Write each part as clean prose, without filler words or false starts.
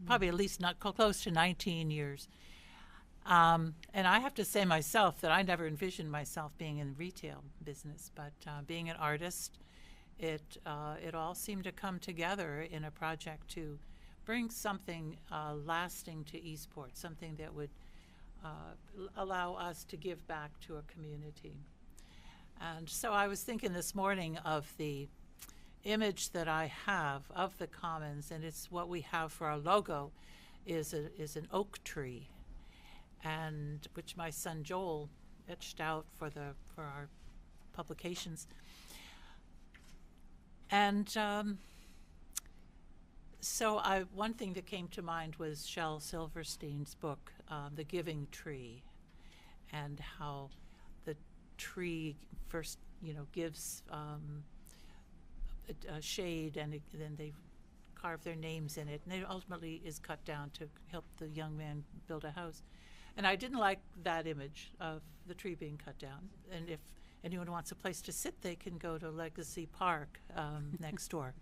probably at least not close to 19 years. And I have to say myself that I never envisioned myself being in retail business, but being an artist, it all seemed to come together in a project to bring something lasting to Eastport, something that would allow us to give back to a community. And so I was thinking this morning of the image that I have of the Commons, and it's what we have for our logo is an oak tree, and which my son Joel etched out for our publications. And so one thing that came to mind was Shel Silverstein's book, The Giving Tree, and how the tree first, gives a shade, and then they carve their names in it, and it ultimately is cut down to help the young man build a house. And I didn't like that image of the tree being cut down. And if anyone wants a place to sit, they can go to Legacy Park next door.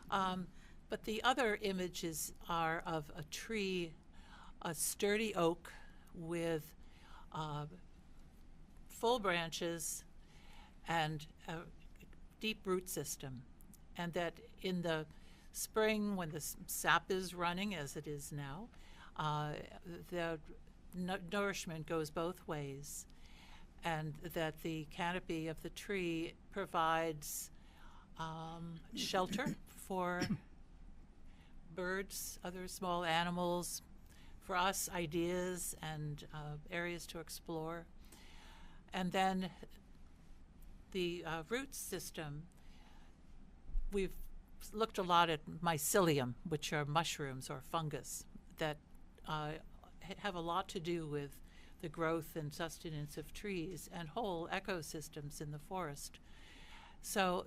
But the other images are of a tree, a sturdy oak with full branches and a deep root system. And that in the spring, when the sap is running, as it is now, the nourishment goes both ways, and that the canopy of the tree provides shelter for birds, other small animals, for us, ideas and areas to explore. And then the root system, we've looked a lot at mycelium, which are mushrooms or fungus that have a lot to do with the growth and sustenance of trees and whole ecosystems in the forest. So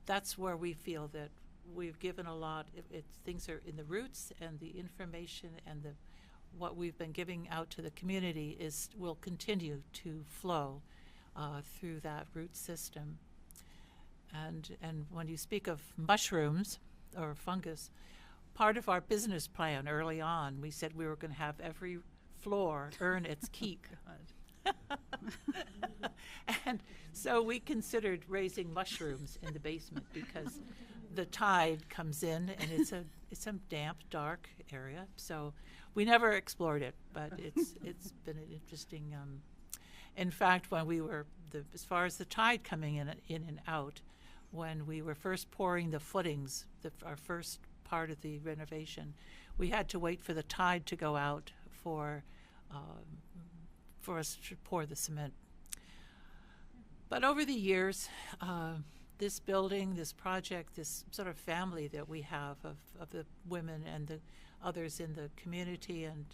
that's where we feel that we've given a lot. Things are in the roots, and the information and what we've been giving out to the community will continue to flow through that root system. And when you speak of mushrooms or fungus, part of our business plan early on, we said we were going to have every floor earn its keep. And so we considered raising mushrooms in the basement because the tide comes in, and it's a damp, dark area. So we never explored it, but it's been an interesting. In fact, when we were as far as the tide coming in and out, when we were first pouring the footings, our first part of the renovation, we had to wait for the tide to go out for us to pour the cement. But over the years, this building, this project, this sort of family that we have of the women and the others in the community and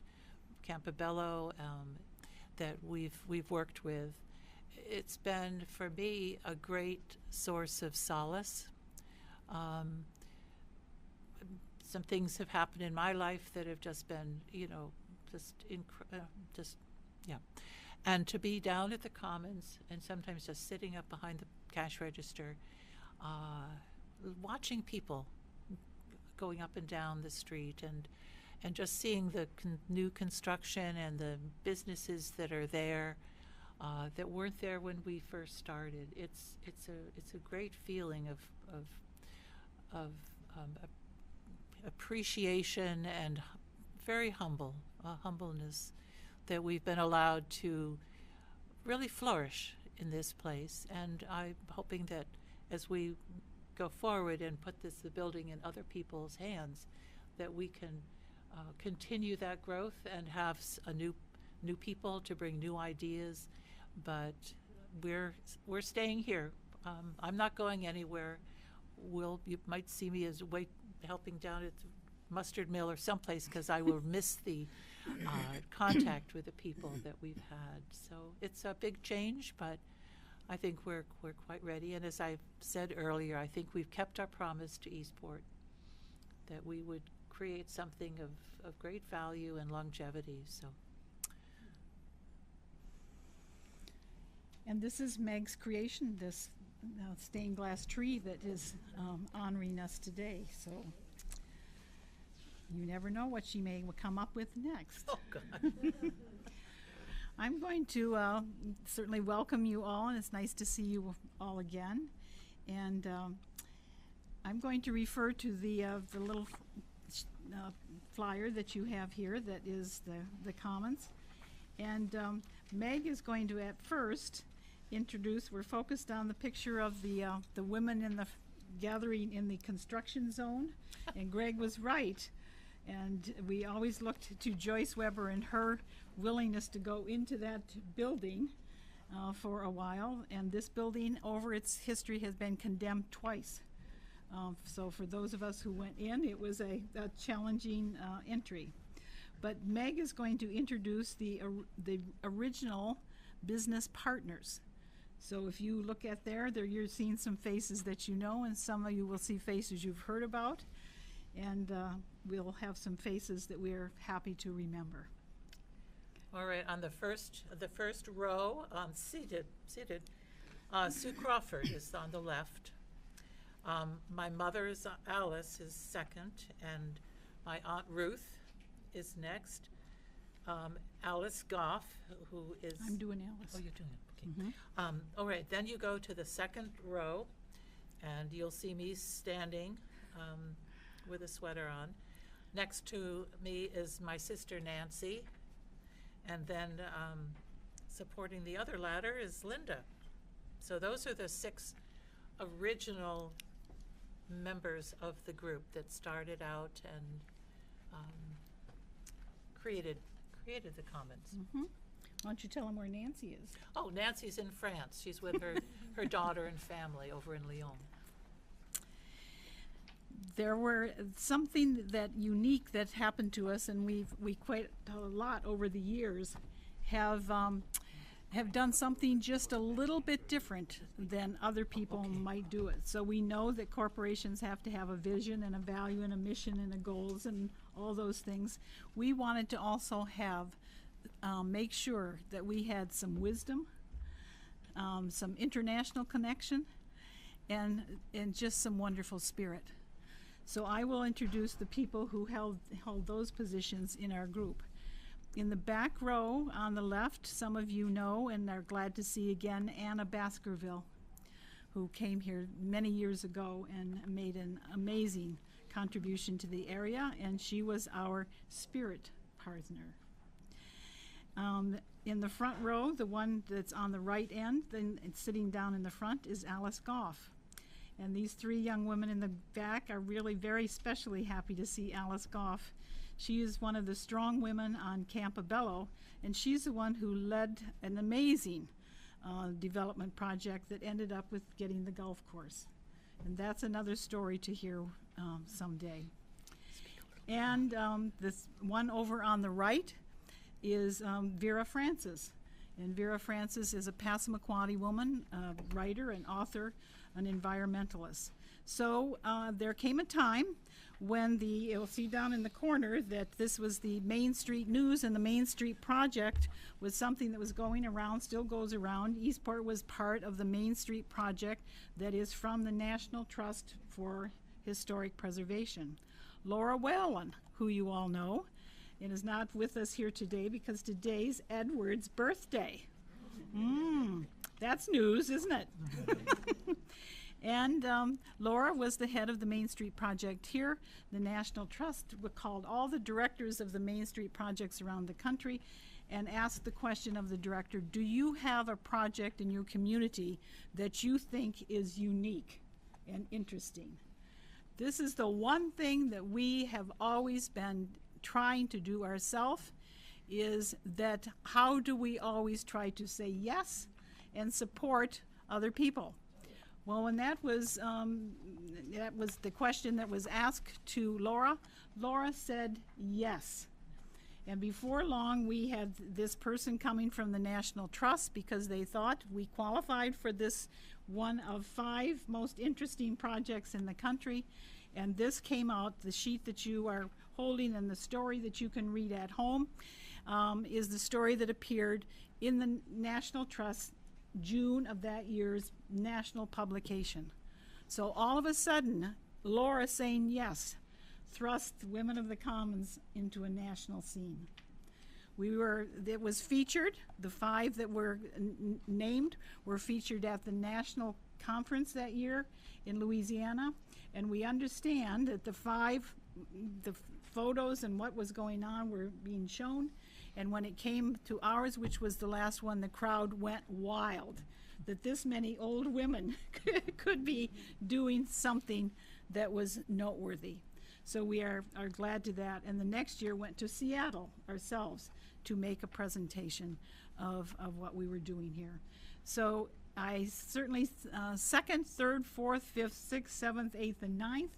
Campobello that we've worked with, it's been, for me, a great source of solace. Some things have happened in my life that have just been, And to be down at the Commons and sometimes just sitting up behind the cash register, watching people going up and down the street and just seeing the new construction and the businesses that are there that weren't there when we first started. It's a great feeling of appreciation and very humbleness that we've been allowed to really flourish in this place. And I'm hoping that as we go forward and put the building in other people's hands, that we can continue that growth and have new people to bring new ideas. But we're staying here. I'm not going anywhere. You might see me as helping down at the mustard mill or someplace, because I will miss the contact with the people that we've had. So it's a big change, but I think we're quite ready. And as I said earlier, I think we've kept our promise to Eastport that we would create something of great value and longevity. So. And this is Meg's creation, this stained glass tree that is honoring us today. So you never know what she may come up with next. Oh, God. I'm going to certainly welcome you all, and it's nice to see you all again. And I'm going to refer to the little flyer that you have here that is the Commons. And Meg is going to at first introduce, we're focused on the picture of the women in the gathering in the construction zone, and Greg was right. And we always looked to Joyce Weber and her willingness to go into that building for a while. And this building, over its history, has been condemned twice. So for those of us who went in, it was a challenging entry. But Meg is going to introduce the original business partners. So if you look at there, you're seeing some faces that you know, and some of you will see faces you've heard about. And we'll have some faces that we're happy to remember. All right, on the first row, seated, Sue Crawford is on the left. My mother's Alice is second, and my Aunt Ruth is next. Alice Gough, who is... I'm doing Alice. Oh, you're doing it, okay. Mm-hmm. All right, then you go to the second row, and you'll see me standing with a sweater on. Next to me is my sister Nancy, and then supporting the other ladder is Linda. So those are the 6 original members of the group that started out and created the Commons. Mm-hmm. Why don't you tell them where Nancy is? Oh, Nancy's in France. She's with her daughter and family over in Lyon. There were something that unique that happened to us, and we quite a lot over the years have done something just a little bit different than other people might do it. So we know that corporations have to have a vision and a value and a mission and a goals and all those things. We wanted to also have make sure that we had some wisdom, some international connection, and just some wonderful spirit. So I will introduce the people who held those positions in our group. In the back row on the left, some of you know and are glad to see again Anna Baskerville, who came here many years ago and made an amazing contribution to the area, and she was our spirit partner. In the front row, the one that's on the right end, then sitting down in the front, is Alice Gough. And these 3 young women in the back are really very specially happy to see Alice Gough. She is one of the strong women on Campobello, and she's the one who led an amazing development project that ended up with getting the golf course. And that's another story to hear someday. And this one over on the right is Vera Francis. And Vera Francis is a Passamaquoddy woman, a writer, an author, an environmentalist. So there came a time when you'll see down in the corner that this was the Main Street News, and the Main Street Project was something that was going around, still goes around. Eastport was part of the Main Street Project that is from the National Trust for Historic Preservation. Laura Whalen, who you all know, and is not with us here today because today's Edward's birthday. That's news, isn't it? And Laura was the head of the Main Street Project here. The National Trust called all the directors of the Main Street projects around the country and asked the question of the director, do you have a project in your community that you think is unique and interesting? This is the one thing that we have always been trying to do ourselves, is that how do we always try to say yes and support other people? Well, when that was the question that was asked to Laura, Laura said yes. And before long, we had this person coming from the National Trust because they thought we qualified for this one of 5 most interesting projects in the country. And this came out, the sheet that you are holding and the story that you can read at home is the story that appeared in the National Trust June of that year's national publication. So all of a sudden, Laura saying yes thrust Women of the Commons into a national scene. It was featured, the 5 that were named were featured at the national conference that year in Louisiana, and we understand that the photos and what was going on were being shown, and when it came to ours, which was the last one, the crowd went wild that this many old women could be doing something that was noteworthy. So we are glad to that, and the next year went to Seattle ourselves to make a presentation of what we were doing here. So I certainly, 2nd, 3rd, 4th, 5th, 6th, 7th, 8th, and 9th,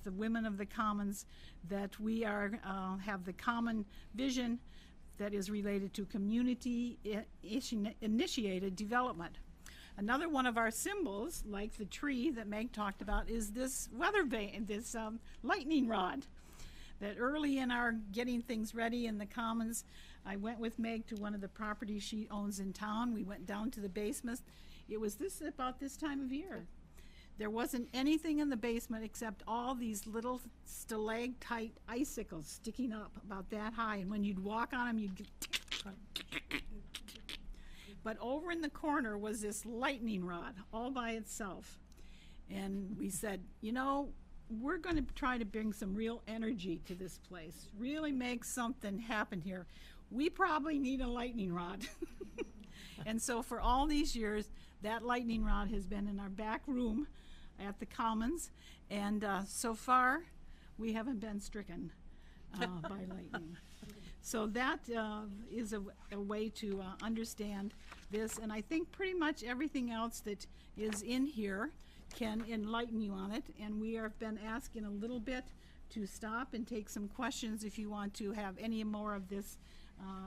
the Women of the Commons, that we have the common vision that is related to community-initiated development. Another one of our symbols, like the tree that Meg talked about, is this weather vane, this lightning rod. That early in our getting things ready in the Commons, I went with Meg to one of the properties she owns in town. We went down to the basement. It was about this time of year. There wasn't anything in the basement except all these little stalactite icicles sticking up about that high, and when you'd walk on them, you'd get but over in the corner was this lightning rod all by itself. And we said, you know, we're going to try to bring some real energy to this place, really make something happen here. We probably need a lightning rod. And so for all these years, that lightning rod has been in our back room at the Commons, and so far we haven't been stricken by lightning. So that is a way to understand this, and I think pretty much everything else that is in here can enlighten you on it, and we have been asking a little bit to stop and take some questions if you want to have any more of this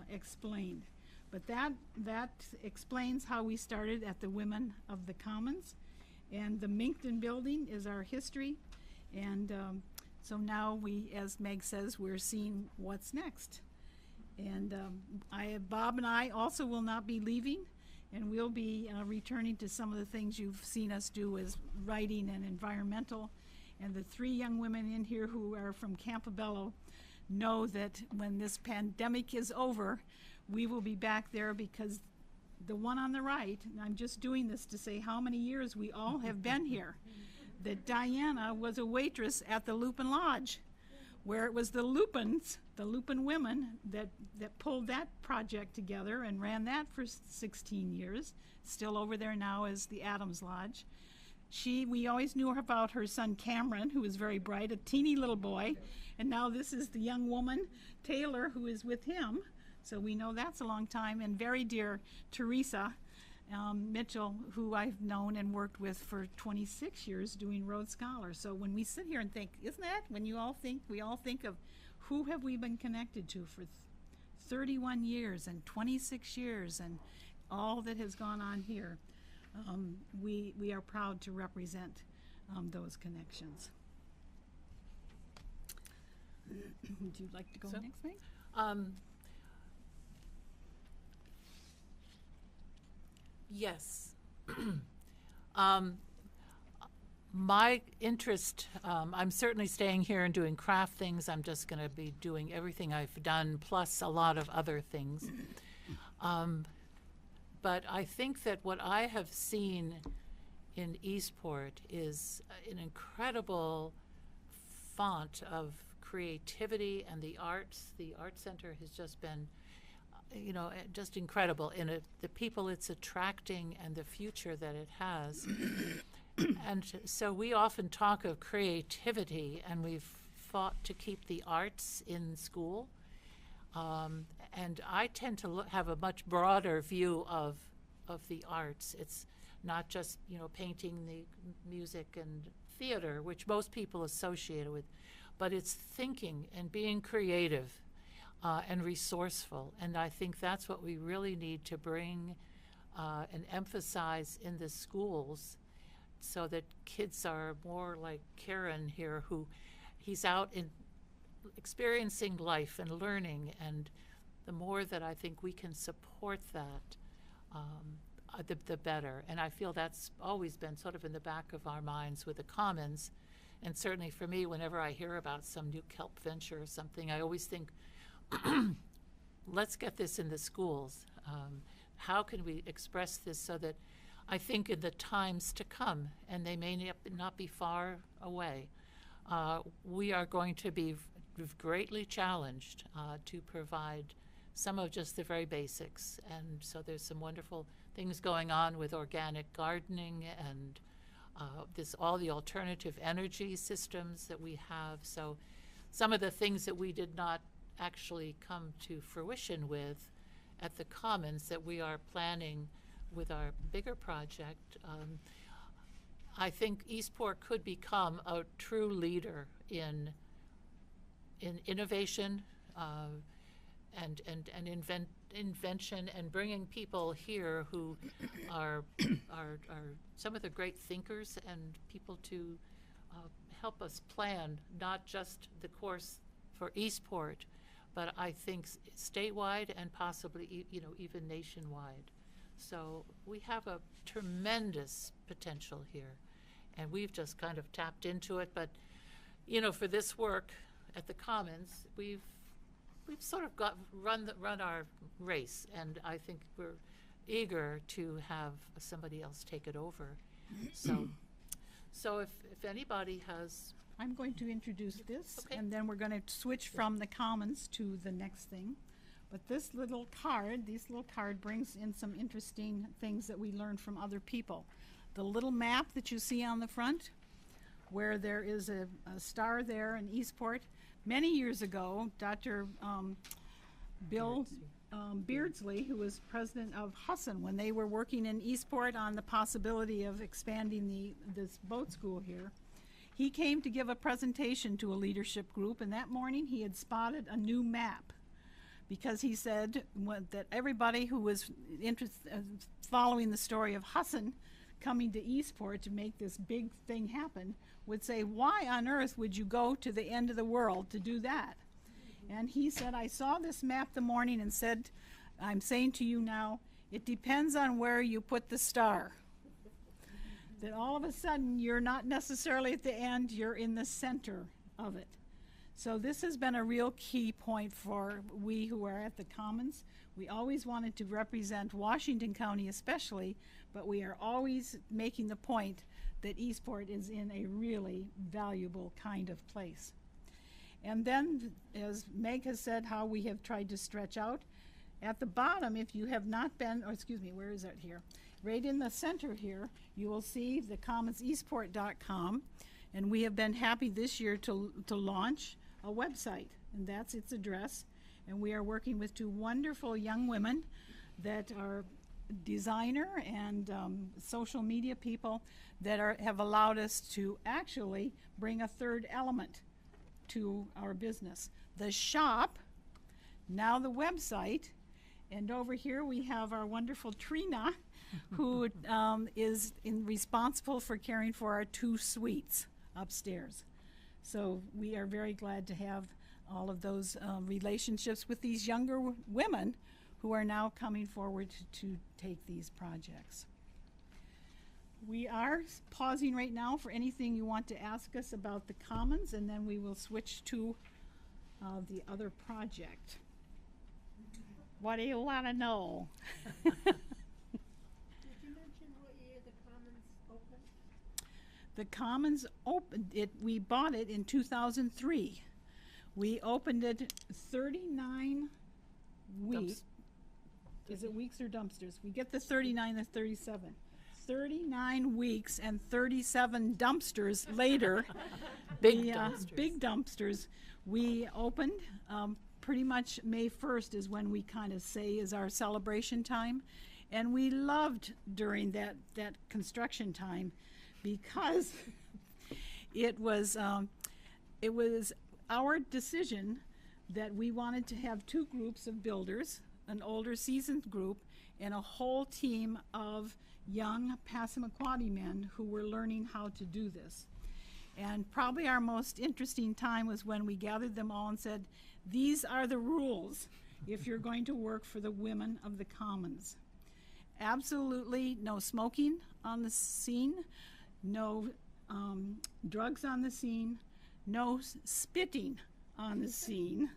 explained. But that explains how we started at the Women of the Commons, and the Minkton building is our history, and so now as Meg says, we're seeing what's next. And Bob and I also will not be leaving, and we'll be returning to some of the things you've seen us do as writing and environmental. And the 3 young women in here who are from Campobello know that when this pandemic is over, we will be back there, because the one on the right, and I'm just doing this to say how many years we all have been here, that Diana was a waitress at the Lupin Lodge, where it was the Lupins, the Lupin women, that pulled that project together and ran that for 16 years, still over there now as the Adams Lodge. We always knew about her son Cameron, who was very bright, a teeny little boy, and now this is the young woman, Taylor, who is with him, so we know that's a long time, and very dear Teresa Mitchell, who I've known and worked with for 26 years doing Rhodes Scholar. So when we sit here and think, isn't that when we all think of who have we been connected to for 31 years and 26 years and all that has gone on here, we are proud to represent those connections. Would you like to go next, Meg? Yes. My interest, I'm certainly staying here and doing craft things. I'm just going to be doing everything I've done, plus a lot of other things. But I think that what I have seen in Eastport is an incredible font of creativity, and the arts. The Art Center has just been just incredible in the people it's attracting and the future that it has. And so we often talk of creativity, and we've fought to keep the arts in school. And I tend to have a much broader view of the arts. It's not just, painting, the music and theater, which most people associate with, but it's thinking and being creative. And resourceful, and I think that's what we really need to bring and emphasize in the schools, so that kids are more like Karen here, he's out in experiencing life and learning, and the more that I think we can support that, the better. And I feel that's always been sort of in the back of our minds with the Commons. And certainly for me, whenever I hear about some new kelp venture or something, I always think, let's get this in the schools. How can we express this so that I think in the times to come, and they may not be far away, we are going to be greatly challenged to provide some of just the very basics. And so there's some wonderful things going on with organic gardening and all the alternative energy systems that we have. So some of the things that we did not actually come to fruition with at the Commons that we are planning with our bigger project, I think Eastport could become a true leader in innovation and invention, and bringing people here who are some of the great thinkers and people to help us plan not just the course for Eastport, but I think statewide and possibly even nationwide. So we have a tremendous potential here, and we've just kind of tapped into it. But for this work at the Commons, we've sort of run our race, and I think we're eager to have somebody else take it over. So if anybody has, I'm going to introduce this, okay, and then we're going to switch from the Commons to the next thing. But this little card brings in some interesting things that we learned from other people. The little map that you see on the front, where there is a star there in Eastport. Many years ago, Dr. Bill Beardsley, who was president of Husson, when they were working in Eastport on the possibility of expanding this boat school here, he came to give a presentation to a leadership group, and that morning he had spotted a new map, because he said that everybody who was following the story of Husson coming to Eastport to make this big thing happen would say, why on earth would you go to the end of the world to do that? And he said, I saw this map the morning and said, I'm saying to you now, it depends on where you put the star. That all of a sudden you're not necessarily at the end, you're in the center of it. So this has been a real key point for we who are at the Commons. We always wanted to represent Washington County especially, but we are always making the point that Eastport is in a really valuable kind of place. And then, as Meg has said, how we have tried to stretch out. At the bottom, if you have not been, where is it here? Right in the center here, you will see the commonseastport.com, and we have been happy this year to launch a website, and that's its address. And we are working with two wonderful young women that are designer and social media people that have allowed us to actually bring a third element to our business. The shop, now the website, and over here we have our wonderful Trina, who is responsible for caring for our 2 suites upstairs. So we are very glad to have all of those relationships with these younger women who are now coming forward to take these projects. We are pausing right now for anything you want to ask us about the Commons, and then we will switch to the other project. What do you want to know? Did you mention what year the Commons opened? The Commons opened, we bought it in 2003. We opened it 39 weeks. Is it weeks or dumpsters? We get the 39 and 37. 39 weeks and 37 dumpsters later. Big dumpsters. Big dumpsters. We opened pretty much May 1st is when we kind of say is our celebration time. And we loved during that construction time because it was our decision that we wanted to have 2 groups of builders, an older seasoned group and a whole team of young Passamaquoddy men who were learning how to do this. And probably our most interesting time was when we gathered them all and said, these are the rules if you're going to work for the women of the Commons. absolutely no smoking on the scene, no drugs on the scene, no spitting on the scene.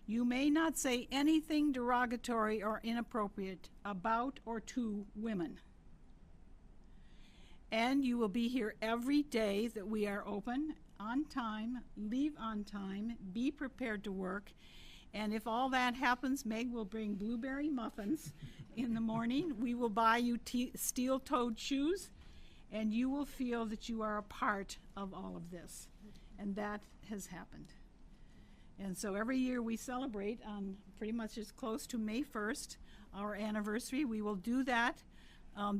You may not say anything derogatory or inappropriate about or to women. And you will be here every day that we are open, on time, leave on time, be prepared to work. And if all that happens, Meg will bring blueberry muffins in the morning. We will buy you steel-toed shoes, and you will feel that you are a part of all of this. And that has happened. And so every year we celebrate on pretty much as close to May 1st, our anniversary. We will do that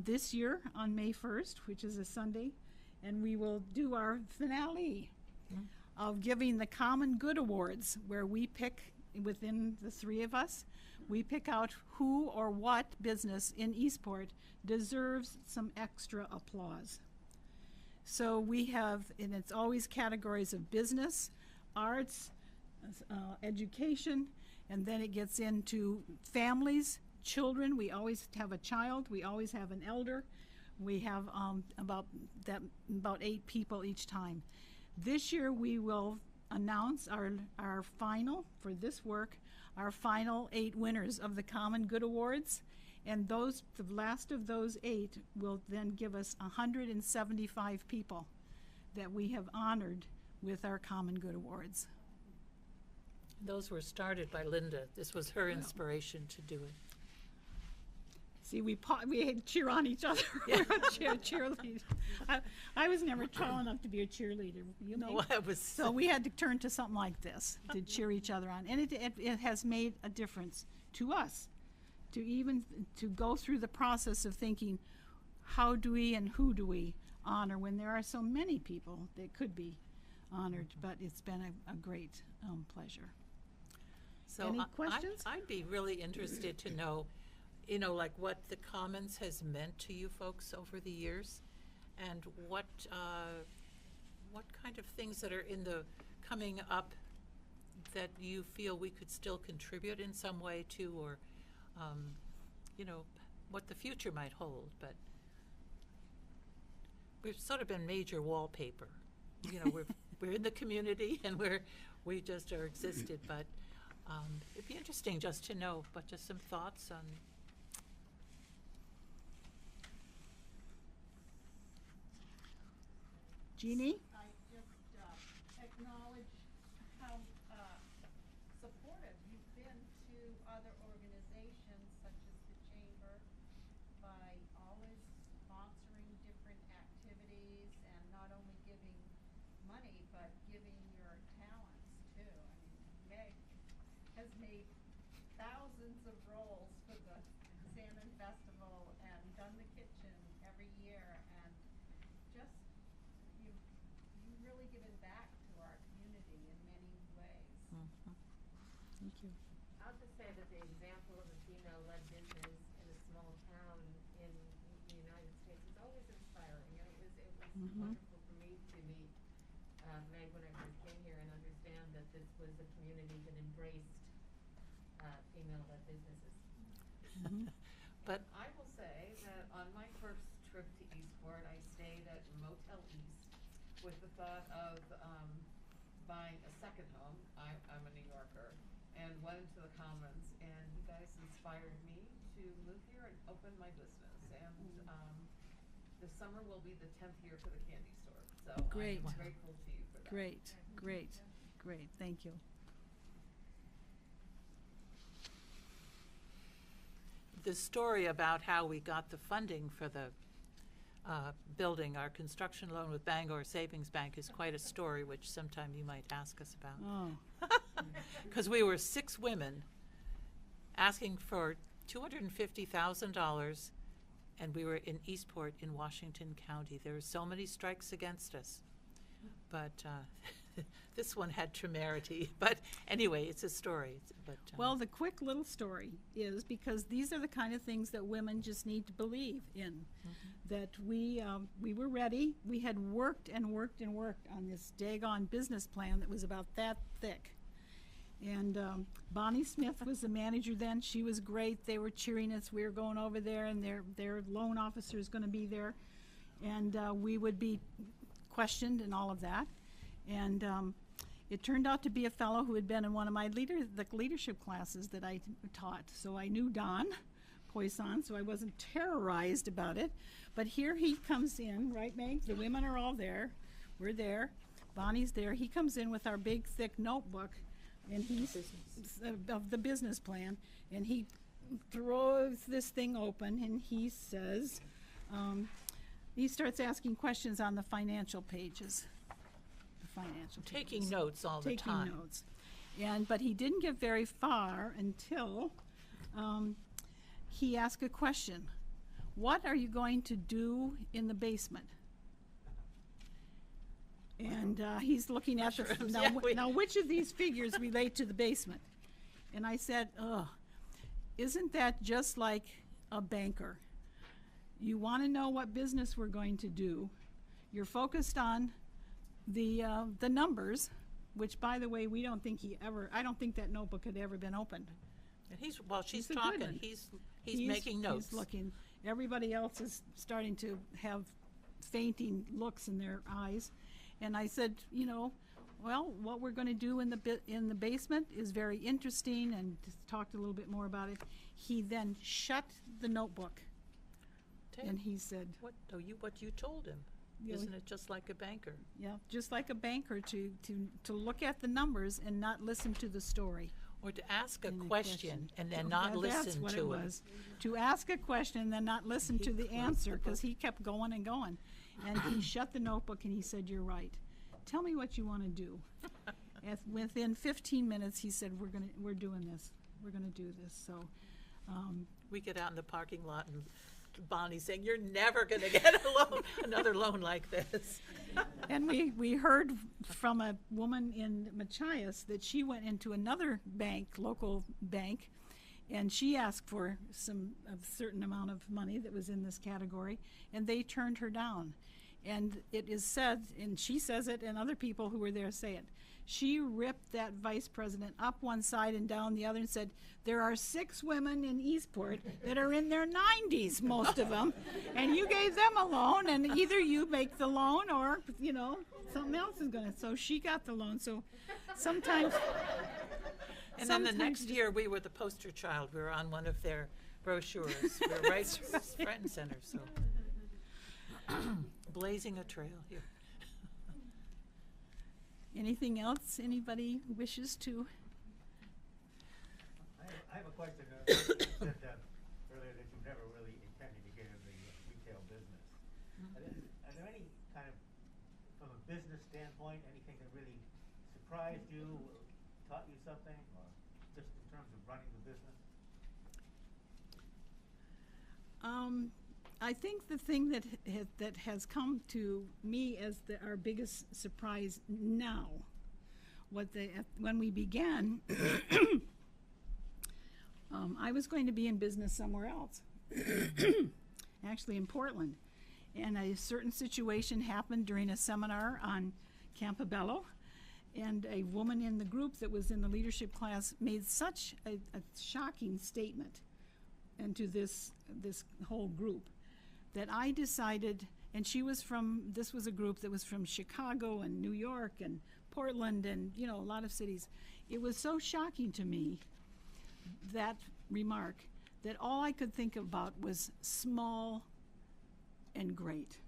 this year on May 1st, which is a Sunday, and we will do our finale of giving the Common Good Awards, where we pick, within the three of us, we pick out who or what business in Eastport deserves some extra applause. So we have, and it's always categories of business, arts, education, and then it gets into families, children. We always have a child, we always have an elder. We have about 8 people each time. This year we will announce our final, for this work, our final 8 winners of the Common Good Awards, and the last of those 8 will then give us 175 people that we have honored with our Common Good Awards. Those were started by Linda. This was her inspiration to do it. See, we cheer on each other. Yeah. We're cheerleaders. I was never tall enough to be a cheerleader. You No, know? I was. So we had to turn to something like this to cheer each other on. And it has made a difference to us, to go through the process of thinking, how do we and who do we honor when there are so many people that could be honored. But it's been a great pleasure. So Any questions? I'd be really interested to know, like what the Commons has meant to you folks over the years, and what kind of things that are coming up that you feel we could still contribute in some way to, or what the future might hold. But we've sort of been major wallpaper. We're in the community, and we just are existed. But it'd be interesting just to know, but just some thoughts on. Jeannie? I just acknowledge how supportive you've been to other organizations such as the Chamber by always sponsoring different activities and not only giving money but giving your talents too. I mean, Meg has made thousands of rolls for the Salmon Festival and done the kitchen every year, and just you've really given back to our community in many ways. Thank you. I'll just say that the example of a female-led business in a small town in the United States is always inspiring, and it was wonderful for me to meet Meg when I first came here and understand that this was a community that embraced female-led businesses. But I will say that on my first trip to Eastport, I stayed at Motel East with the thought of buying a second home. I'm a New Yorker, and went into the Commons, and you guys inspired me to move here and open my business. And this summer will be the 10th year for the candy store, so Great. I'm grateful to you for that. Great. Thank you. the story about how we got the funding for the building, our construction loan with Bangor Savings Bank, is quite a story, which sometime you might ask us about. Oh, Because we were 6 women asking for $250,000, and we were in Eastport in Washington County. There were so many strikes against us. But this one had temerity. But anyway, it's a story. But, well, the quick little story is because these are the kind of things that women just need to believe in. That we were ready. We had worked and worked and worked on this daggone business plan that was about that thick. And Bonnie Smith was the manager then. She was great. They were cheering us. We were going over there, and their loan officer is going to be there. And we would be questioned and all of that. And it turned out to be a fellow who had been in one of my leadership classes that I taught. So I knew Don Poisson, so I wasn't terrorized about it. But here he comes in, right, Meg? The women are all there. We're there. Bonnie's there. He comes in with our big, thick notebook, and he's of the business plan, and he throws this thing open, and he says, he starts asking questions on the financial pages. Taking notes all the time. Taking notes. But he didn't get very far until he asked a question. What are you going to do in the basement? And he's looking at the, now which of these figures relate to the basement? And I said, isn't that just like a banker? You want to know what business we're going to do. You're focused on the numbers, which, by the way, we don't think I don't think that notebook had ever been opened. And she's talking. He's making notes. He's looking. Everybody else is starting to have fainting looks in their eyes. And I said, well, what we're going to do in the basement is very interesting, and talked a little bit more about it. He then shut the notebook, and he said, "What you told him? Isn't it just like a banker?" Yeah, just like a banker to look at the numbers and not listen to the story. Or to ask a question and then not listen That's what to it was. To ask a question and then not listen to the answer, because he kept going and going. And he shut the notebook and he said, "You're right. Tell me what you want to do." And within 15 minutes, he said, "We're doing this. We're going to do this." So we get out in the parking lot and Bonnie's saying, "You're never going to get another loan like this." And we heard from a woman in Machias that she went into another bank, local bank, and she asked for a certain amount of money that was in this category, and they turned her down. And it is said, and she says it, and other people who were there say it, she ripped that vice president up one side and down the other and said, "There are 6 women in Eastport that are in their 90s, most of them, and you gave them a loan, and either you make the loan or, something else is going to." So she got the loan. So sometimes... And then the next year, we were the poster child. We were on one of their brochures. We were right front and center, so... blazing a trail here. Anything else anybody wishes to? I have a question. You said earlier that you never really intended to get into the retail business. Are there any kind of, from a business standpoint, anything that really surprised you, or taught you something, or just in terms of running the business? I think the thing that has come to me as our biggest surprise now, when we began, I was going to be in business somewhere else, actually in Portland, and a certain situation happened during a seminar on Campobello, and a woman in the group that was in the leadership class made such a shocking statement into this whole group that I decided, and this was a group that was from Chicago and New York and Portland and, a lot of cities. It was so shocking to me, that remark, that all I could think about was small and great.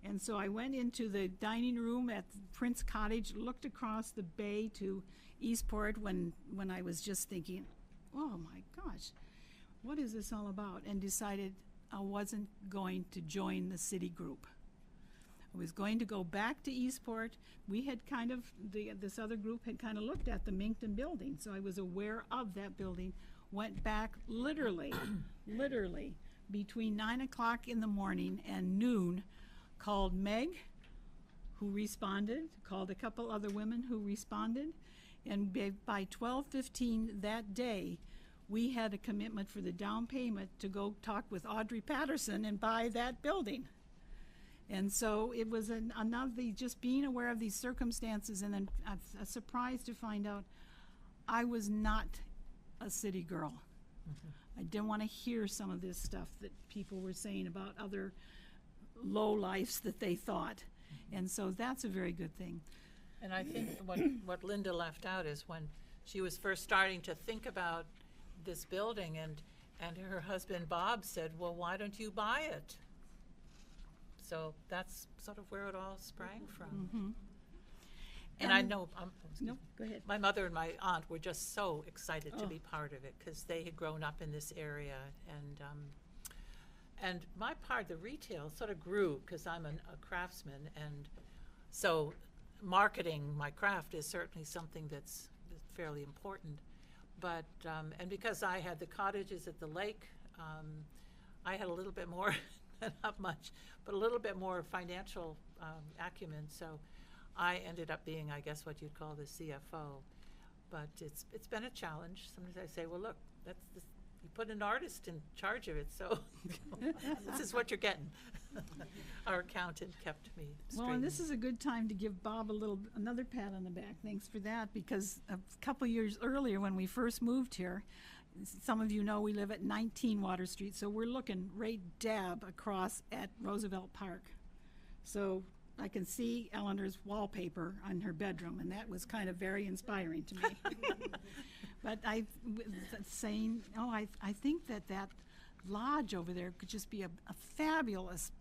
And so I went into the dining room at Prince Cottage, looked across the bay to Eastport when I was just thinking, oh my gosh, what is this all about? And decided I wasn't going to join the city group. I was going to go back to Eastport. We had this other group had kind of looked at the Minkton building, so I was aware of that building. Went back literally between 9 o'clock in the morning and noon, called Meg, who responded, called a couple other women who responded, and by 12:15 that day, we had a commitment for the down payment to go talk with Audrey Patterson and buy that building. And so it was another, just being aware of these circumstances, and then a surprise to find out I was not a city girl. I didn't want to hear some of this stuff that people were saying about other low lives that they thought. And so that's a very good thing. And I think what Linda left out is when she was first starting to think about this building, and her husband Bob said, well, why don't you buy it? So that's sort of where it all sprang from. And I know, No, go ahead. my mother and my aunt were just so excited to be part of it because they had grown up in this area, and my part, the retail, sort of grew because I'm a craftsman, and so marketing my craft is certainly something that's fairly important. But and because I had the cottages at the lake, I had a little bit more, not much, but a little bit more financial acumen. So I ended up being, I guess, what you'd call the CFO. But it's been a challenge. Sometimes I say, well, look, you put an artist in charge of it, so this is what you're getting. Our accountant kept me straight. Well, and this is a good time to give Bob another pat on the back. Thanks for that, because a couple years earlier when we first moved here, some of you know we live at 19 Water Street, so we're looking right dab across at Roosevelt Park. So I can see Eleanor's wallpaper on her bedroom, and that was kind of very inspiring to me. But I was saying, I think that lodge over there could just be a fabulous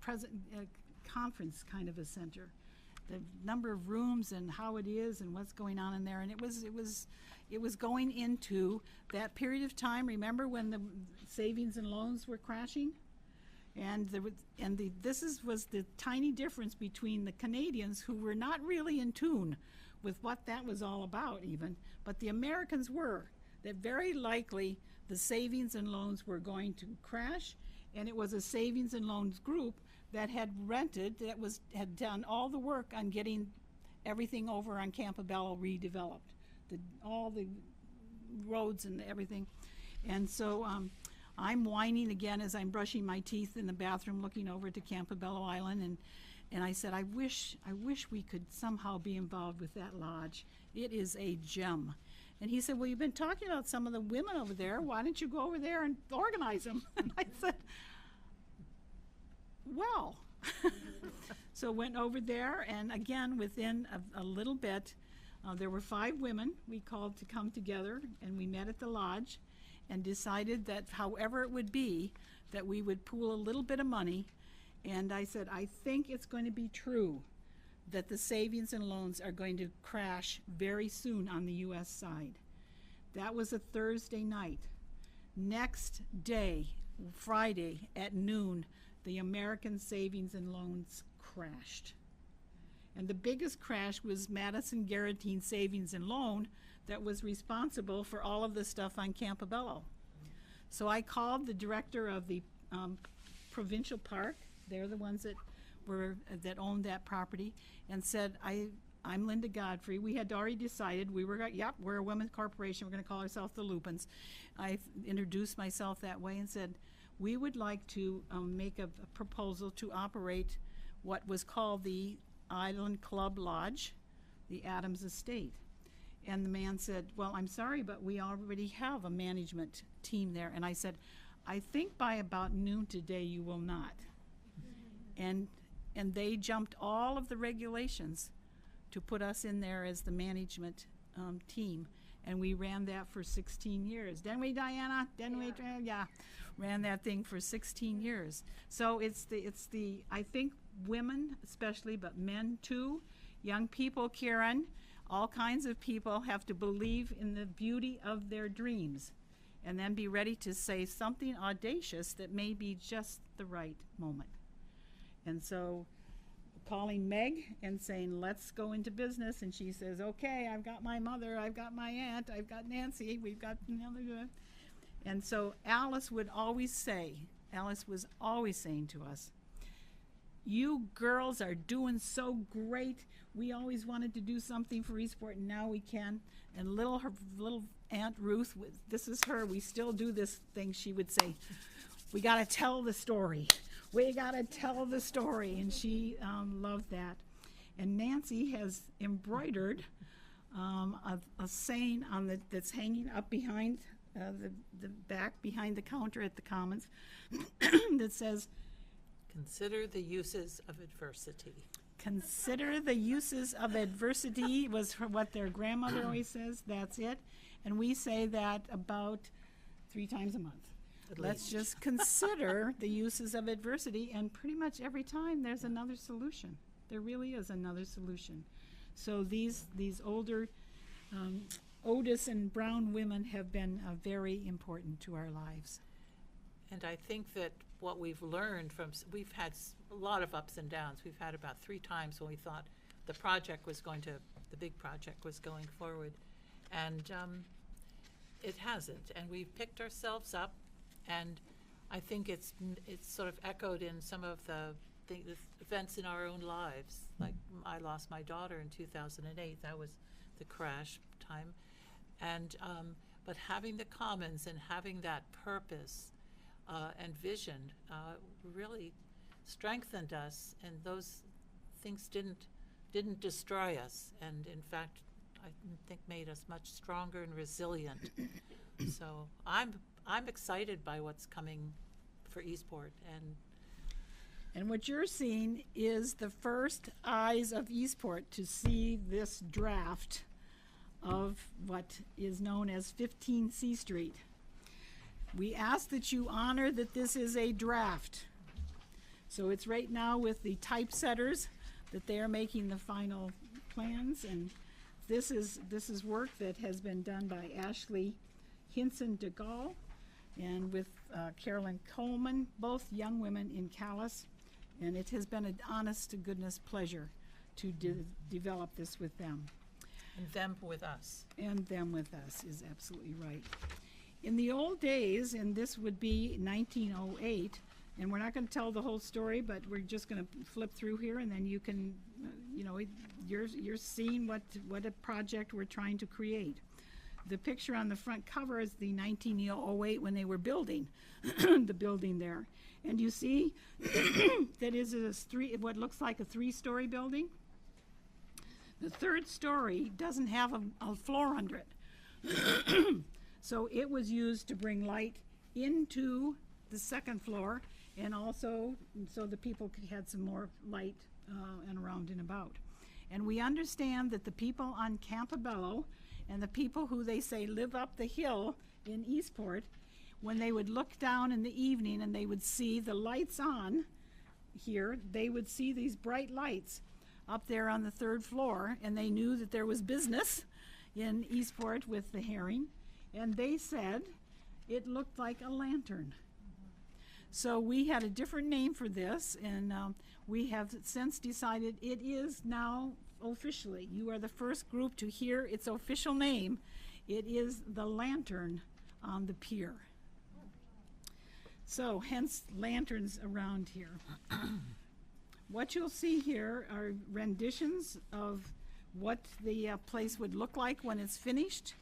conference kind of a center. The number of rooms and how it is and what's going on in there, and it was going into that period of time. Remember when the savings and loans were crashing? And was the tiny difference between the Canadians, who were not really in tune with what that was all about even, but the Americans were, that very likely the savings and loans were going to crash, and it was a savings and loans group that had had done all the work on getting everything over on Campobello redeveloped, all the roads and everything. And so I'm whining again as I'm brushing my teeth in the bathroom looking over to Campobello Island, and I said, I wish we could somehow be involved with that lodge. It is a gem. And he said, well, you've been talking about some of the women over there. Why don't you go over there and organize them? And I said, well. So went over there, and again, within a little bit, there were 5 women we called to come together, and we met at the lodge and decided that however it would be, that we would pool a little bit of money. And I said, I think it's going to be true that the savings and loans are going to crash very soon on the U.S. side. That was a Thursday night. Next day, Friday at noon, the American savings and loans crashed. And the biggest crash was Madison Garantine Savings and Loan that was responsible for all of the stuff on Campobello. So I called the director of the provincial park. They're the ones that owned that property, and said, I'm Linda Godfrey. We had already decided we're a women's corporation. We're going to call ourselves the Lupins. I introduced myself that way and said, we would like to make a proposal to operate what was called the Island Club Lodge, the Adams Estate. And the man said, well, I'm sorry, but we already have a management team there. And I said, I think by about noon today you will not. And they jumped all of the regulations to put us in there as the management team. And we ran that for 16 years. Didn't we, Diana? Ran that thing for 16 years. So it's the I think women especially, but men too, young people, Kieran, all kinds of people have to believe in the beauty of their dreams and then be ready to say something audacious that may be just the right moment. And so calling Meg and saying, let's go into business, and she says, okay, I've got my mother, I've got my aunt, I've got Nancy, we've got another. And so Alice was always saying to us, you girls are doing so great. We always wanted to do something for Eastport, and now we can. And her little Aunt Ruth, this is her, we still do this thing, she would say, we got to tell the story. We gotta tell the story, and she loved that. And Nancy has embroidered a saying on that's hanging up behind the back behind the counter at the Commons that says, Consider the uses of adversity. consider the uses of adversity was what their grandmother always says. That's it. And we say that about 3 times a month. At Let's least. just consider the uses of adversity, and pretty much every time there's another solution. There really is another solution. So these older Otis and Brown women have been very important to our lives. And I think that what we've learned from, we've had a lot of ups and downs. We've had about 3 times when we thought the big project was going forward. And it hasn't. And we've picked ourselves up. And I think it's sort of echoed in some of the events in our own lives. Like I lost my daughter in 2008. That was the crash time. And but having the Commons and having that purpose and vision really strengthened us, and those things didn't destroy us, and in fact I think made us much stronger and resilient. So I'm excited by what's coming for Eastport, And what you're seeing is the first eyes of Eastport to see this draft of what is known as 15 C Street. We ask that you honor that this is a draft. So it's right now with the typesetters that they are making the final plans, and this is work that has been done by Ashley Hinson de Gaulle and with Carolyn Coleman, both young women in Calais, and it has been an honest to goodness pleasure to develop this with them. and them with us. And them with us is absolutely right. In the old days, and this would be 1908, and we're not going to tell the whole story, but we're just going to flip through here, and then you can, you're seeing what a project we're trying to create. The picture on the front cover is the 1908 when they were building the building there, and you see that is what looks like a 3-story building. The 3rd story doesn't have a floor under it. So it was used to bring light into the 2nd floor, and also so the people had some more light and around and about. And we understand that the people on Campobello and the people who they say live up the hill in Eastport, when they would look down in the evening and they would see the lights on here, they would see these bright lights up there on the 3rd floor, and they knew that there was business in Eastport with the herring, and they said it looked like a lantern. So we had a different name for this, and we have since decided it is now officially. You are the first group to hear its official name. It is the lantern on the pier. So hence lanterns around here. What you'll see here are renditions of what the place would look like when it's finished.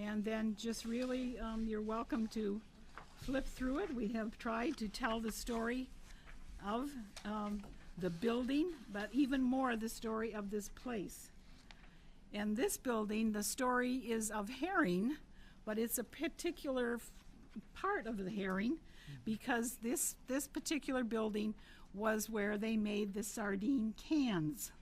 And then just really, you're welcome to flip through it. We have tried to tell the story of the building, but even more the story of this place. And this building, the story is of herring, but it's a particular part of the herring, because this particular building was where they made the sardine cans.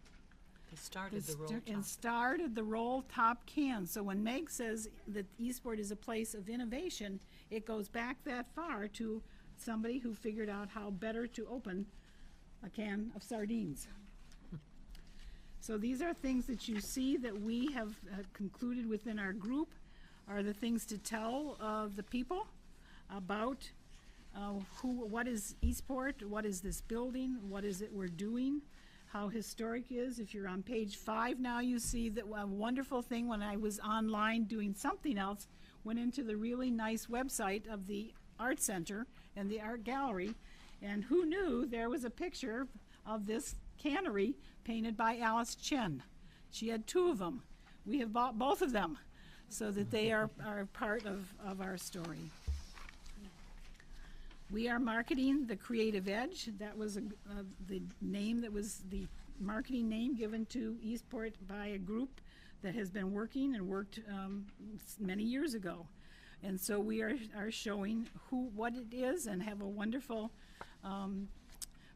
They started the roll top. And started the roll top cans. So when Meg says that Eastport is a place of innovation, it goes back that far to somebody who figured out how better to open a can of sardines. So these are things that you see that we have concluded within our group are the things to tell the people about what is Eastport, what is this building, what is it we're doing, how historic it is. If you're on page 5 now, you see that a wonderful thing when I was online doing something else, went into the really nice website of the Art Center and the Art Gallery, and who knew there was a picture of this cannery painted by Alice Chen. She had 2 of them. We have bought both of them so that they are part of our story. We are marketing the Creative Edge. That was the name that was the marketing name given to Eastport by a group that has been working and worked many years ago. And so we are showing what it is and have a wonderful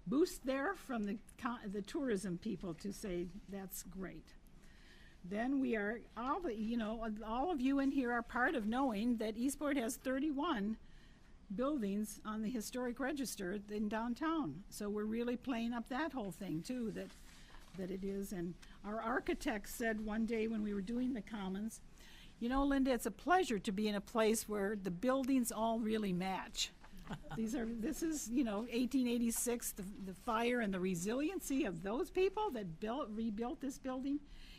boost there from the tourism people to say that's great. Then we are, all of you in here are part of knowing that Eastport has 31 buildings on the historic register in downtown. So we're really playing up that whole thing too, that it is. And our architect said one day when we were doing the Commons, you know, Linda, it's a pleasure to be in a place where the buildings all really match. This is, 1886, the fire and the resiliency of those people that rebuilt this building.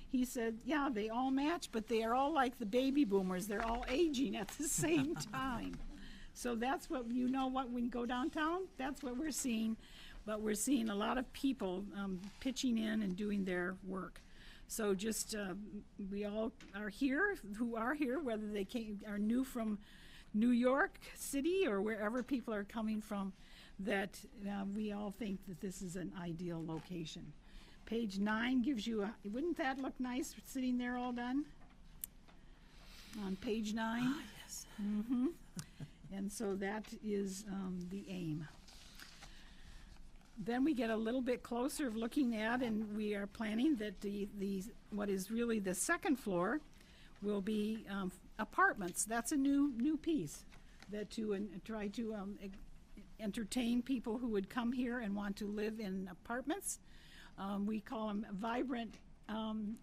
He said, yeah, they all match, but they are all like the baby boomers. They're all aging at the same time. So that's what, when you go downtown, that's what we're seeing. But we're seeing a lot of people pitching in and doing their work. So just, we all are here, who are here, whether they are new from New York City or wherever people are coming from, that we all think that this is an ideal location. Page 9 gives you wouldn't that look nice sitting there all done? On page 9? Ah, yes. Mm-hmm. And so that is the aim. Then we get a little bit closer of looking at, and we are planning that the what is really the second floor will be apartments. That's a new piece that to try to entertain people who would come here and want to live in apartments. We call them vibrant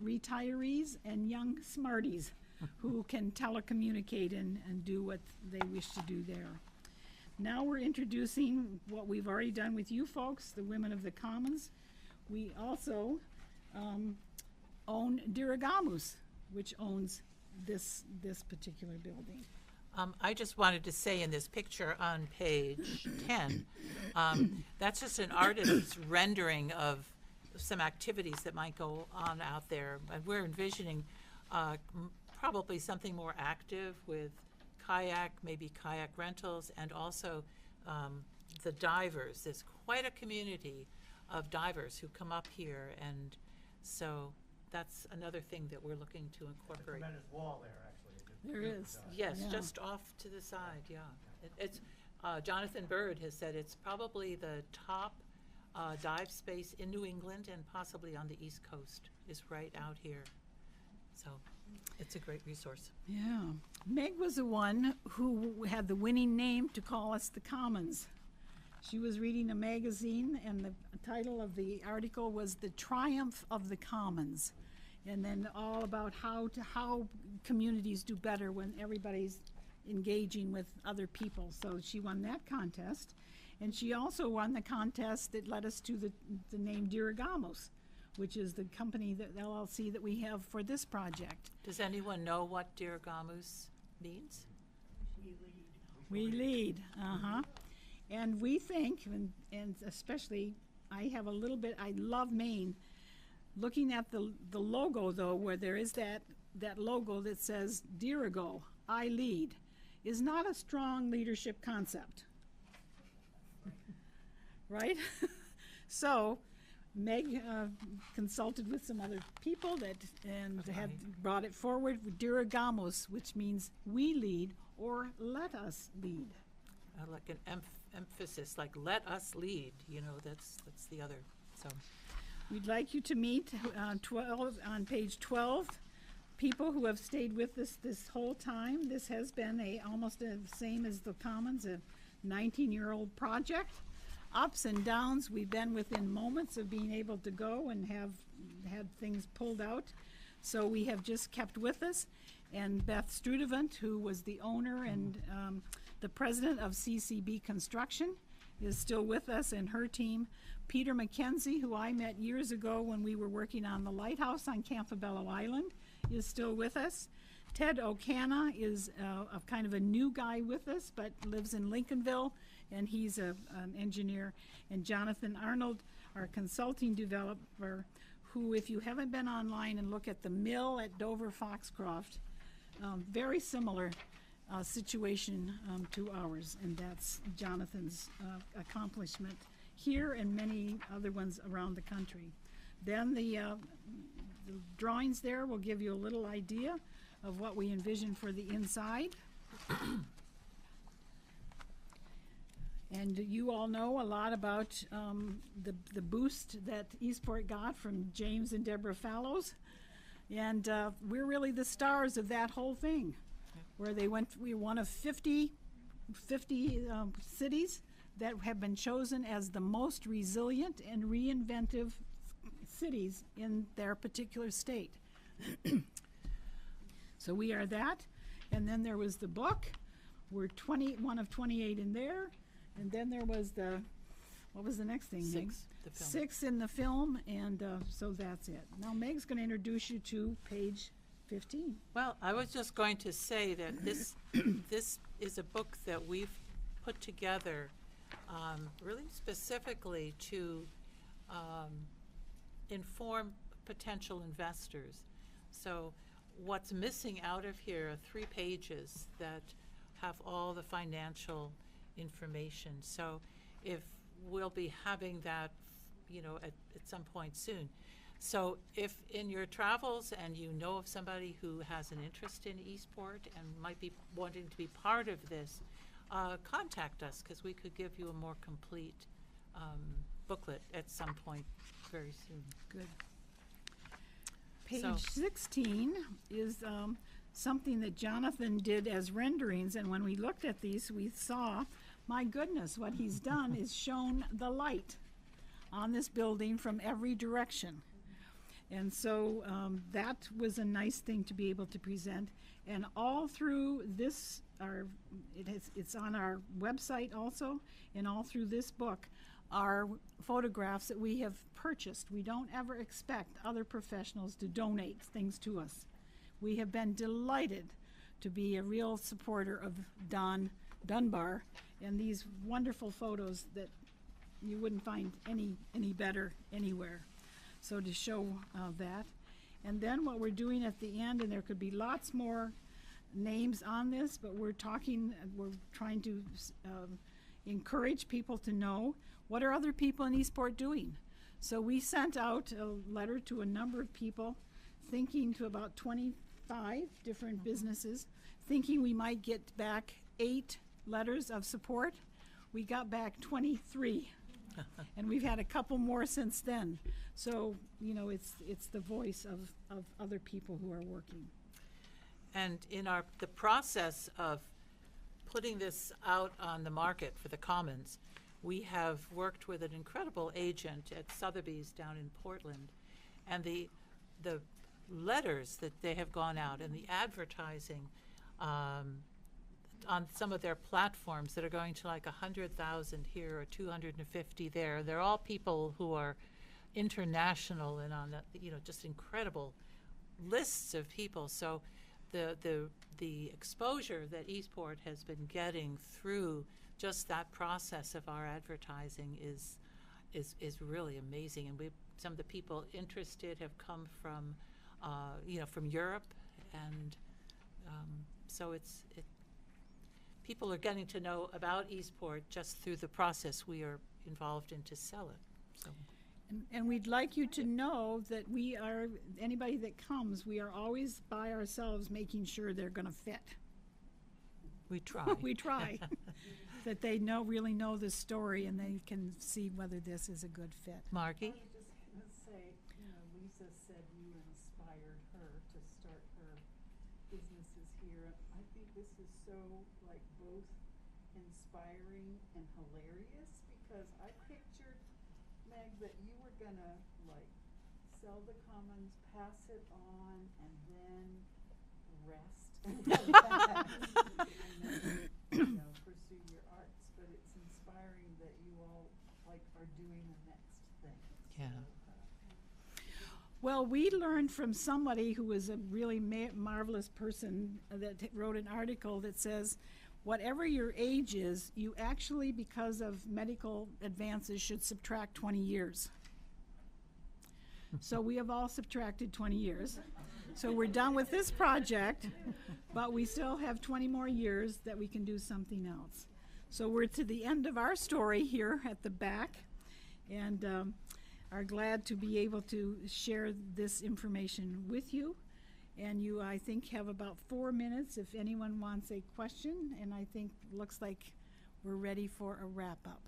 retirees and young smarties who can telecommunicate and do what they wish to do there. Now we're introducing what we've already done with you folks, the women of the Commons. We also own Diragamus, which owns this particular building. I just wanted to say in this picture on page 10, that's just an artist's rendering of some activities that might go on out there. And we're envisioning probably something more active with maybe kayak rentals, and also the divers. There's quite a community of divers who come up here, and so that's another thing that we're looking to incorporate. There's a tremendous wall there, actually. There is. Yes, Yeah. just off to the side, yeah. It's Jonathan Bird has said it's probably the top dive space in New England and possibly on the East Coast is right out here. So it's a great resource. Yeah. Meg was the one who had the winning name to call us the Commons. She was reading a magazine, and the title of the article was The Triumph of the Commons, and then all about how communities do better when everybody's engaging with other people. So she won that contest, and she also won the contest that led us to the name Diragamus, which is the company, the LLC that we have for this project. Does anyone know what Diragamus means? We lead, And we think, and especially, I love Maine. Looking at the logo though, where there is that logo that says Dirigo, I lead, is not a strong leadership concept. Right? So, Meg consulted with some other people and have brought it forward with Diragamus, which means we lead or let us lead. Like an emphasis, like let us lead. That's the other. So we'd like you to meet on page 12 people who have stayed with us this whole time. This has been almost the same as the Commons, a 19-year-old project. Ups and downs. We've been within moments of being able to go and have had things pulled out. So we have just kept with us. And Beth Strudevant, who was the owner and the president of CCB Construction, is still with us, and her team. Peter McKenzie, who I met years ago when we were working on the lighthouse on Campobello Island, is still with us. Ted O'Cana is a kind of a new guy with us, but lives in Lincolnville, and he's an engineer. And Jonathan Arnold, our consulting developer, who, if you haven't been online and look at the mill at Dover Foxcroft, very similar situation to ours, and that's Jonathan's accomplishment here and many other ones around the country. Then the drawings there will give you a little idea of what we envision for the inside. And you all know a lot about the boost that Eastport got from James and Deborah Fallows. And we're really the stars of that whole thing, where we were one of 50 cities that have been chosen as the most resilient and reinventive cities in their particular state. So we are that. And then there was the book. We're one of 28 in there. And then there was what was the next thing, Meg? 6, the film. 6 in the film, and so that's it. Now Meg's going to introduce you to page 15. Well, I was just going to say that this is a book that we've put together really specifically to inform potential investors. So what's missing out of here are 3 pages that have all the financial information. So if we'll be having that, at some point soon. So if in your travels and you know of somebody who has an interest in Eastport and might be wanting to be part of this, contact us, because we could give you a more complete booklet at some point very soon. Good. Page 16 is something that Jonathan did as renderings, and when we looked at these, we saw, my goodness, what he's done is shown the light on this building from every direction. And so that was a nice thing to be able to present. And all through this, it's on our website also, and all through this book are photographs that we have purchased. We don't ever expect other professionals to donate things to us. We have been delighted to be a real supporter of Don Dunbar and these wonderful photos that you wouldn't find any better anywhere. So to show that. And then what we're doing at the end, and there could be lots more names on this, but we're trying to encourage people to know what are other people in Eastport doing. So we sent out a letter to a number of people, thinking to about 25 different businesses, thinking we might get back 8 letters of support. We got back 23. And we've had a couple more since then. So, it's the voice of other people who are working. And in the process of putting this out on the market for the Commons, we have worked with an incredible agent at Sotheby's down in Portland. And the letters that they have gone out and the advertising on some of their platforms that are going to like 100,000 here or 250 there. They're all people who are international and on just incredible lists of people. So the exposure that Eastport has been getting through just that process of our advertising is really amazing. And some of the people interested have come from from Europe, and so people are getting to know about Eastport just through the process we are involved in to sell it. So. And we'd like you to know that anybody that comes, we are always by ourselves making sure they're going to fit. We try. We try. That they really know the story and they can see whether this is a good fit. Margie? I was just going to say, Lisa said you inspired her to start her businesses here. I think this is so, both inspiring and hilarious, because I pictured, Meg, that you were going to, sell the Commons, pass it on, and then rest. And then, pursue your arts. But it's inspiring that you all, are doing the next thing. Yeah. Well, we learned from somebody who was a really marvelous person that wrote an article that says, whatever your age is, you actually, because of medical advances, should subtract 20 years. So we have all subtracted 20 years. So we're done with this project, but we still have 20 more years that we can do something else. So we're to the end of our story here at the back, and are glad to be able to share this information with you. And you, I think, have about 4 minutes if anyone wants a question, and I think looks like we're ready for a wrap-up.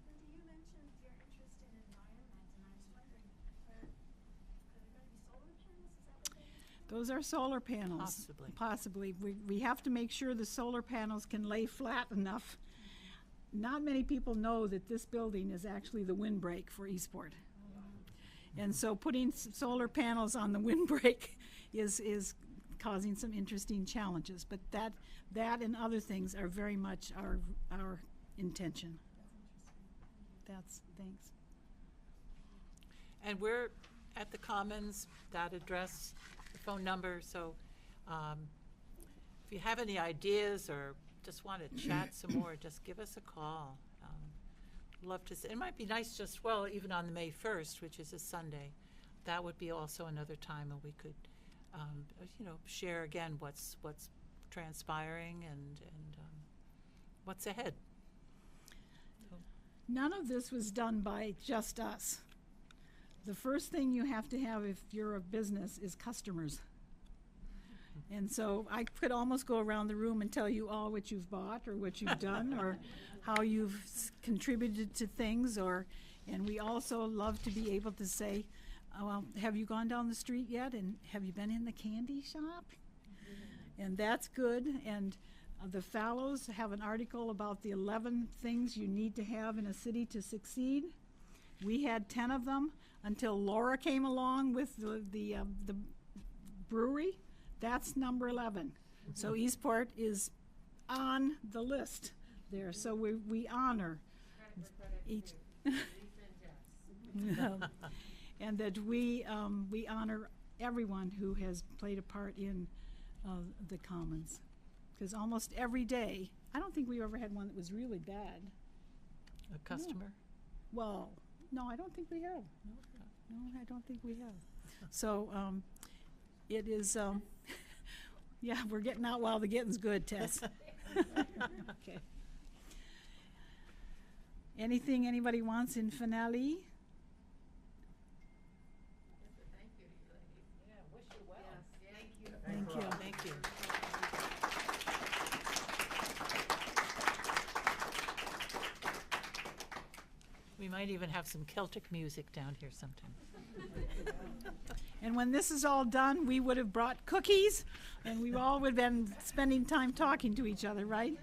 Linda, you mentioned your interest in environment, and I was wondering, are there going to be solar panels? Is that what they are? Those are solar panels. Possibly. Possibly. We have to make sure the solar panels can lay flat enough. Not many people know that this building is actually the windbreak for Eastport. And so putting solar panels on the windbreak is causing some interesting challenges. But that and other things are very much our intention. Thanks. And we're at the Commons, that address, the phone number, so if you have any ideas or just want to chat some more, just give us a call. Love to, it might be nice just, well, even on the May 1st, which is a Sunday, that would be also another time when we could, share again what's transpiring and what's ahead. None of this was done by just us. The first thing you have to have if you're a business is customers. And so I could almost go around the room and tell you all what you've bought or what you've done or how you've contributed to things, and we also love to be able to say, well, have you gone down the street yet, and have you been in the candy shop? And that's good. And the Fallows have an article about the 11 things you need to have in a city to succeed. We had 10 of them until Laura came along with the brewery. That's number 11. So Eastport is on the list there. So we honor each, and that we honor everyone who has played a part in the Commons. Because almost every day, I don't think we ever had one that was really bad. A customer? Well, no, I don't think we have. No, I don't think we have. So it is, yeah, we're getting out while the getting's good, Tess. Okay. Anything anybody wants in finale? Thank you, you ladies. Yeah, wish you well. Yes, Thank you. Thank you. We might even have some Celtic music down here sometime. And when this is all done, we would have brought cookies, and we all would have been spending time talking to each other, right?